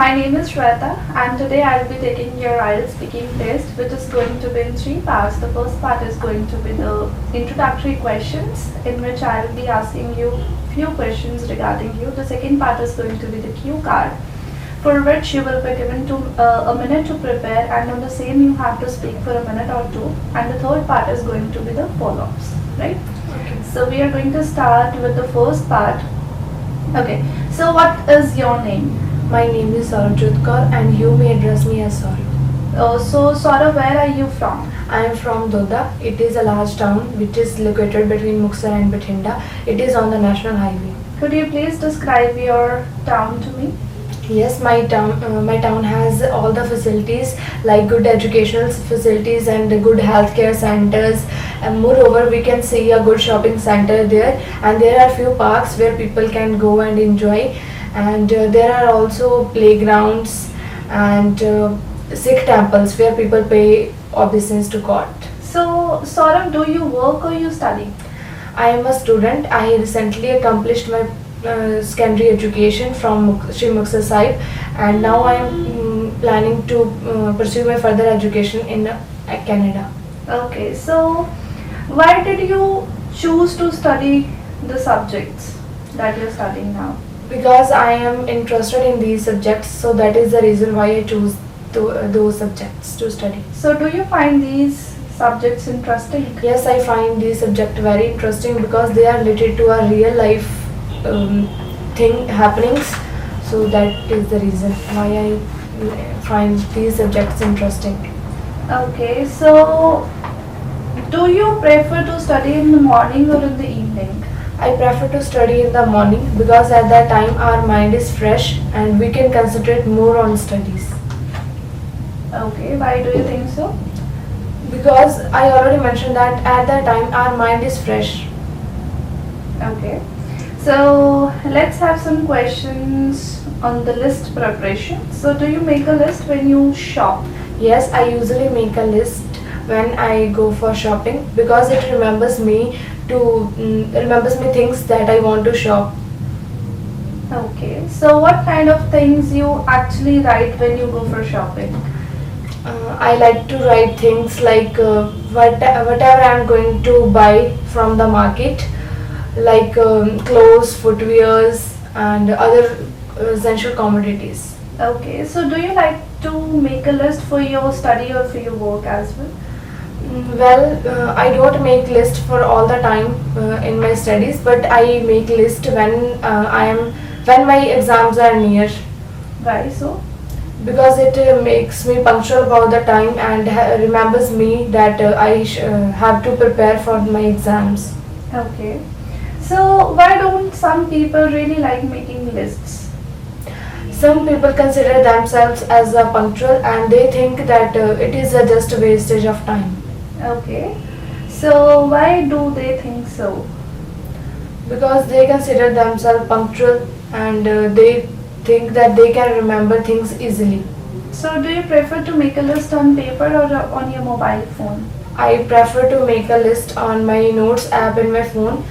My name is Shweta and today I'll be taking your IELTS speaking test, which is going to be in three parts. The first part is going to be the introductory questions, in which I'll be asking you few questions regarding you. The second part is going to be the cue card, for which you will be given a minute to prepare, and on the same you have to speak for a minute or two. And the third part is going to be the follow-ups, right? Okay. So we are going to start with the first part. Okay, so what is your name? My name is Saurabh Kaur and you may address me as Saurabh. So Saurabh, where are you from? I am from Doda. It is a large town which is located between Muxar and Bathinda. It is on the national highway. Could you please describe your town to me? Yes, my town has all the facilities like good educational facilities and good healthcare centers. And moreover, we can see a good shopping center there, and there are few parks where people can go and enjoy. And there are also playgrounds and Sikh temples where people pay obeisance to God. So Saurabh, do you work or you study? I am a student. I recently accomplished my secondary education from Sri Muxar Sahib, and now I am planning to pursue my further education in Canada. Okay, so why did you choose to study the subjects that you're studying now? Because I am interested in these subjects, so that is the reason why I choose those subjects to study. So do you find these subjects interesting? Yes, I find these subjects very interesting because they are related to our real life happenings. So that is the reason why I find these subjects interesting. Okay, so do you prefer to study in the morning or in the evening? I prefer to study in the morning because at that time our mind is fresh and we can concentrate more on studies. Okay, why do you think so? Because I already mentioned that at that time our mind is fresh. Okay, so let's have some questions on the list preparation. So do you make a list when you shop? Yes, I usually make a list when I go for shopping because it remembers me things that I want to shop. Okay, so what kind of things you actually write when you go for shopping? I like to write things like whatever I am going to buy from the market, like clothes, footwears, and other essential commodities. Okay, so do you like to make a list for your study or for your work as well? Well, I don't make list for all the time in my studies, but I make list when my exams are near. Why so? Because it makes me punctual about the time and remembers me that have to prepare for my exams. Okay, so why don't some people really like making lists? Some people consider themselves as punctual and they think that it is just a wastage of time. Okay, so why do they think so? Because they consider themselves punctual and they think that they can remember things easily. So do you prefer to make a list on paper or on your mobile phone? I prefer to make a list on my notes app in my phone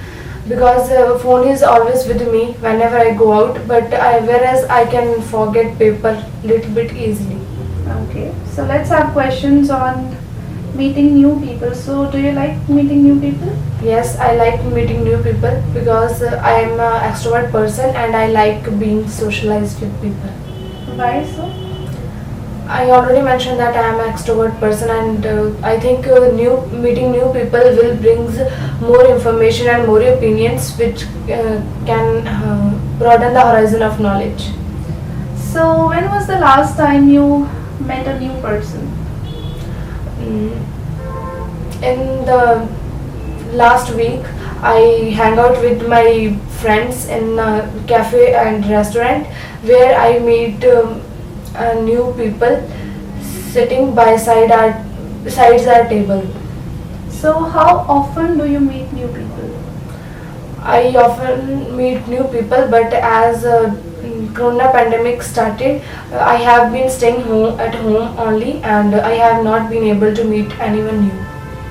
because phone is always with me whenever I go out, but whereas I can forget paper little bit easily. Okay, so let's have questions on meeting new people. So do you like meeting new people? Yes, I like meeting new people because I am an extrovert person and I like being socialized with people. Why so? I already mentioned that I am an extrovert person and I think meeting new people will brings more information and more opinions which can broaden the horizon of knowledge. So when was the last time you met a new person? In the last week, I hang out with my friends in a cafe and restaurant where I meet new people sitting besides our table. So how often do you meet new people? I often meet new people, but as Corona pandemic started, I have been staying at home only, and I have not been able to meet anyone new.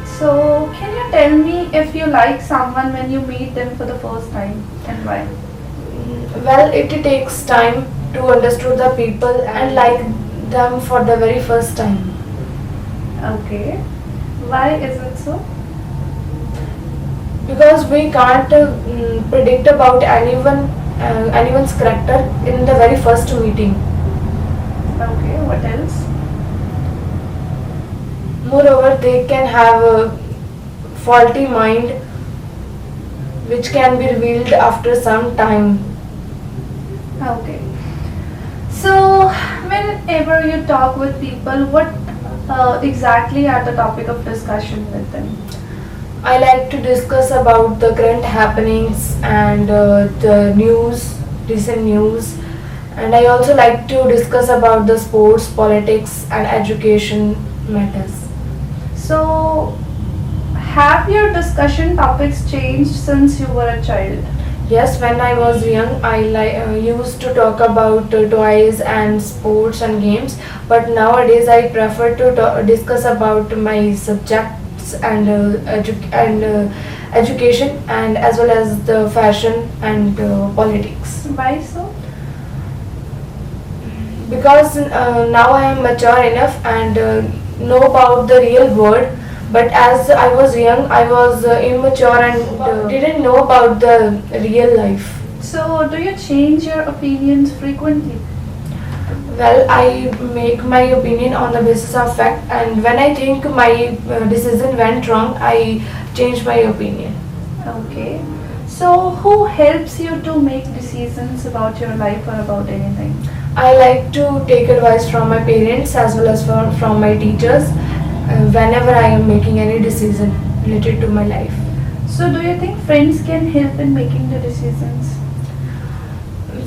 So can you tell me if you like someone when you meet them for the first time and why? Well, it takes time to understand the people and like them for the very first time. Okay. Why is it so? Because we can't predict about anyone's character in the very first meeting. Okay, what else? Moreover, they can have a faulty mind which can be revealed after some time. Okay. So, whenever you talk with people, what exactly are the topic of discussion with them? I like to discuss about the current happenings and the news, recent news, and I also like to discuss about the sports, politics, and education matters. So, have your discussion topics changed since you were a child? Yes, when I was young, I used to talk about toys and sports and games, but nowadays I prefer to discuss about my subjects and education and as well as the fashion and politics. Why so? Because now I am mature enough and know about the real world. But as I was young, I was immature and didn't know about the real life. So, do you change your opinions frequently? Well, I make my opinion on the basis of fact, and when I think my decision went wrong, I change my opinion. Okay. So, who helps you to make decisions about your life or about anything? I like to take advice from my parents as well as from my teachers whenever I am making any decision related to my life. So, do you think friends can help in making the decisions?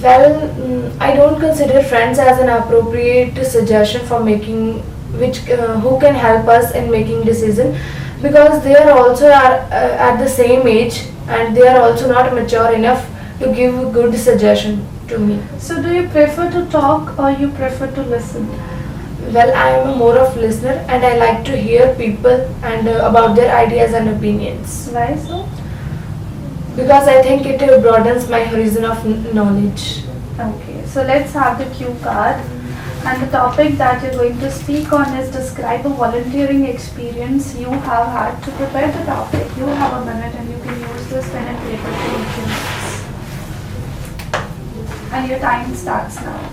Well, I don't consider friends as an appropriate suggestion for making which who can help us in making decision because they are also at the same age and they are also not mature enough to give a good suggestion to me. So, do you prefer to talk or you prefer to listen? Well, I am a more of listener and I like to hear people and about their ideas and opinions Why so? because I think it broadens my horizon of knowledge. Okay, so let's have the cue card. And the topic that you're going to speak on is describe a volunteering experience you have had. To prepare the topic, you have a minute and you can use this pen and paper to make your notes. And your time starts now.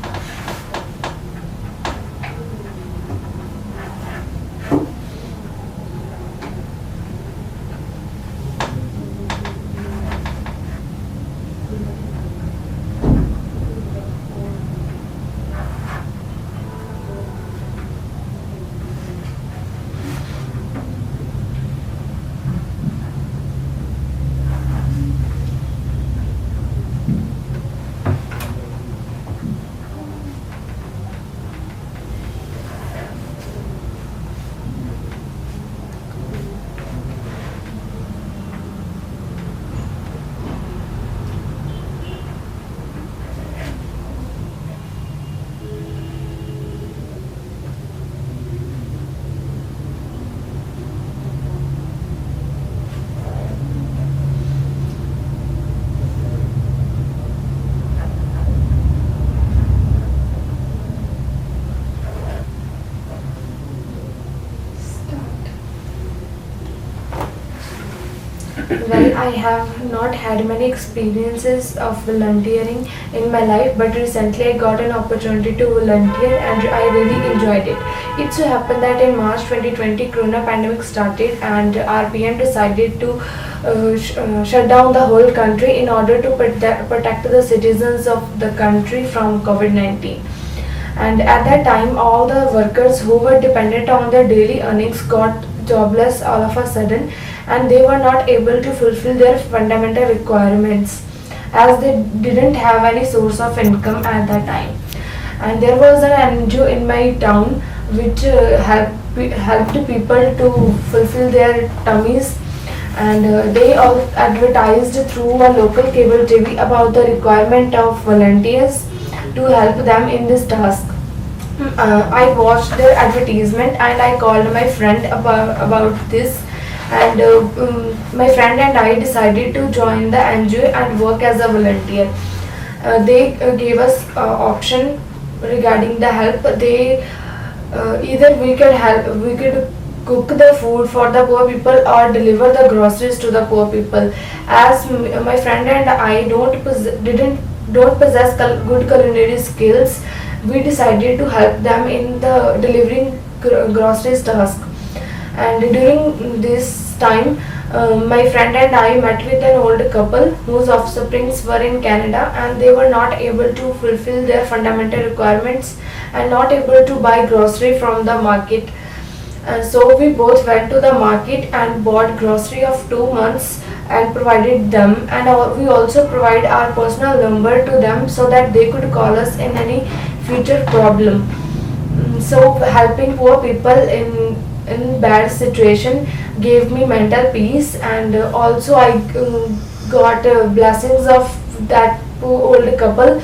Well, I have not had many experiences of volunteering in my life, but recently I got an opportunity to volunteer and I really enjoyed it. It so happened that in March 2020, Corona pandemic started and our PM decided to shut down the whole country in order to protect the citizens of the country from COVID-19. And at that time, all the workers who were dependent on their daily earnings got jobless all of a sudden and they were not able to fulfill their fundamental requirements as they didn't have any source of income at that time. And there was an NGO in my town which helped people to fulfill their tummies and they all advertised through a local cable TV about the requirement of volunteers to help them in this task. I watched their advertisement and I called my friend about this and my friend and I decided to join the NGO and work as a volunteer. They gave us option regarding the help. They either we could cook the food for the poor people or deliver the groceries to the poor people. As my friend and I don't possess good culinary skills, we decided to help them in the delivering groceries task. And during this time, my friend and I met with an old couple whose offsprings were in Canada, and they were not able to fulfill their fundamental requirements and not able to buy grocery from the market. So we both went to the market and bought grocery of 2 months and provided them, and we also provide our personal number to them so that they could call us in any future problem. So helping poor people in bad situation gave me mental peace, and also I got blessings of that poor old couple.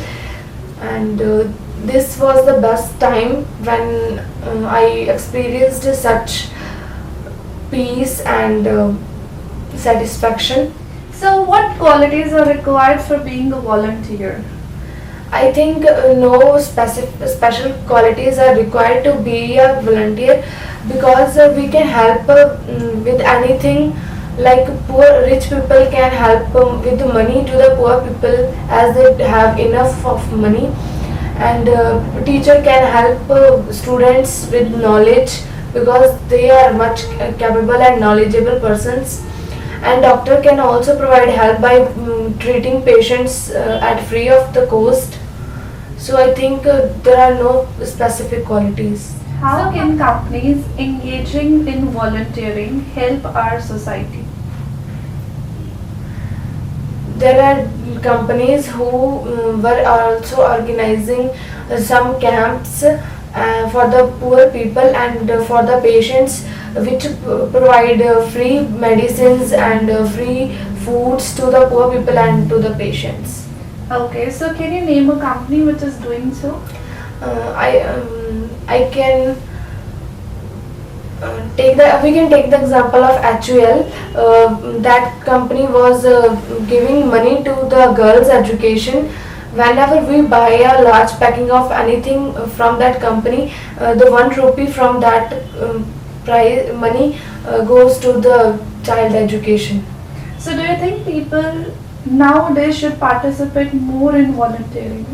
And this was the best time when I experienced such peace and satisfaction. So, what qualities are required for being a volunteer? I think no special qualities are required to be a volunteer, because we can help with anything. Like poor rich people can help with money to the poor people as they have enough of money, and teacher can help students with knowledge because they are much capable and knowledgeable persons, and doctor can also provide help by treating patients at free of the cost. So I think there are no specific qualities. How can companies engaging in volunteering help our society? There are companies who were also organizing some camps for the poor people and for the patients, which provide free medicines and free foods to the poor people and to the patients. Okay, so can you name a company which is doing so? I can we can take the example of HUL. That company was giving money to the girls' education. Whenever we buy a large packing of anything from that company, the 1 rupee from that price money goes to the child education. So, do you think people nowadays should participate more in volunteering?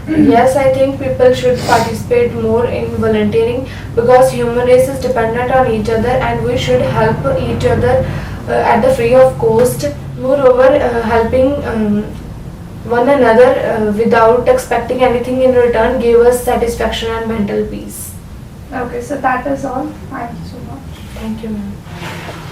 Yes, I think people should participate more in volunteering, because human race is dependent on each other and we should help each other at the free of cost. Moreover, helping one another without expecting anything in return gave us satisfaction and mental peace. Okay, so that is all. Thank you so much. Thank you, ma'am.